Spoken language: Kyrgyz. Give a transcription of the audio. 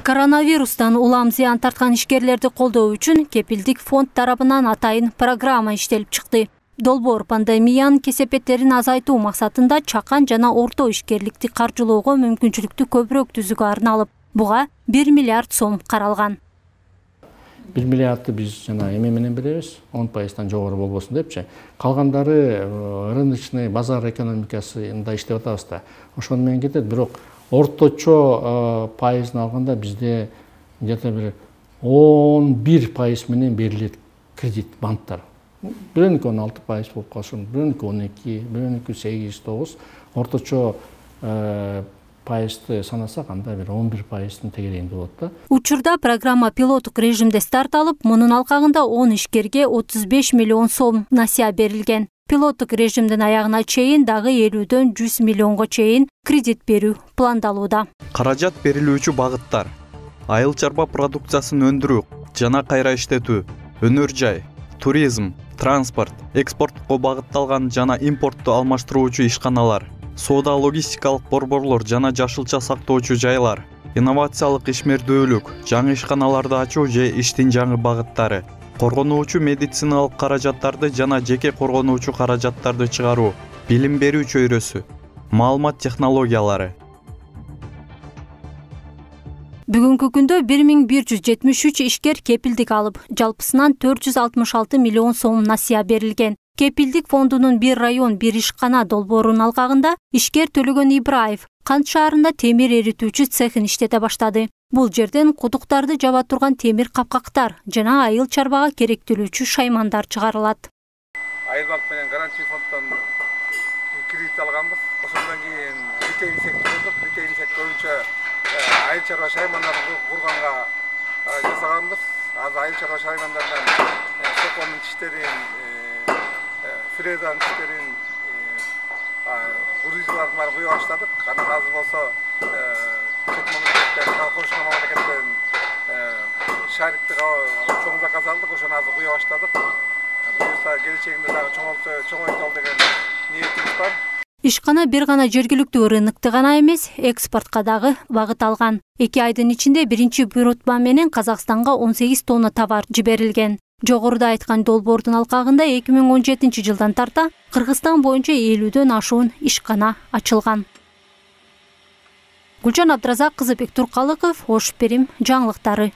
Коронавирустан улам зыян тарткан ишкерлерди колдоо үчүн Кепилдик фонд тарабынан атайын программа иштелип чыкты. Долбоор пандемиянын кесепеттерин азайтуу максатында чакан жана орто ишкерликти каржылоого мүмкүнчүлүктү көбүрөөк түзүүгө арналып, буга 1 миллиард сом каралган. 1 миллиардты биз жана эме менен беребиз, 10%тан жогору болбосун депчи. Калгандары рыночный базар экономикасында иштеп атабыз да. Ошону менен кетет, бирок орточо пайызын алганда бизде где-то бир 11% менен берилет кредит банктар. Бирөөнүкү 16% болуп калсын, бирөөнүкү 12, бирөөнүкү 8, 9, орточо пайызды санасак, анда бир 11%-тын тегерегинде болот да. Учурда программа пилоттук режимде старт алып, мунун алкагында 10 ишкерге 35 миллион сом насыя берилген. Пилоттук режимдин аягына чейин дагы 50-дөн 100 миллионго чейин кредит берүү пландалууда. Каражат берилүүчү багыттар: айыл чарба продукциясын өндүрүү жана кайра иштетүү, өнөр жай, туризм, транспорт, экспортко багытталган жана импортту алмаштыруучу ишканалар, соода логистикалык борборлор жана жашылча сактоочу жайлар, инновациялык ишмердүүлүк, жаңы ишканаларды ачуу же иштин жаңы багыттары, коргонуучу медициналык каражаттарды жана жеке коргонуучу каражаттарды чыгаруу, билим берүү чөйрөсү, маалымат технологиялары. Бүгүнкү күндө 1173 ишкер кепилдик алып, жалпысынан 466 миллион сом насыя берилген. Кепилдик фондунун бир район, бир ишкана долбоорунун алкагында ишкер Төлөгөн Ибраев Кант шаарында темир эритүүчү цехин иштете баштады. Бул жерден кудуктарды жаба турган темир капкактар жана айыл чарбага керектелүүчү шаймандар чыгарылат. Айылбанк менен гарантия фонддон кредит алганбыз. Ошондон кийин ритейл сектордук, ритейл сектор боюнча айыл чарба шаймандарды курганга жасаганбыз. Азыр айыл чарба шаймандардан соконун тиштерин, фрезанын тиштерин, уризаларды баары куя баштадык. Анан азыр болсо чет мамлекеттен, кошуна мамлекеттен шариктик чоң заказ алдык, ошону азыр куя баштадык. Буюрса келечегинде дагы чоңойталы деген ниетибиз бар. Ишкана бир гана жергиликтүү рынокто гана эмес, экспортко дагы багыт алган. 2 айдын ичинде биринчи буйрутма менен Казакстанга 18 тонна товар жиберилген. Жогоруда айткан долбоордун алкагында 2017 жылдан тарта Кыргызстан боюнча 50-дөн ашуун ишкана ачылган. Гүлжан Абдразак кызы, Бектур Калыков, Ош Перим жаңылыктары.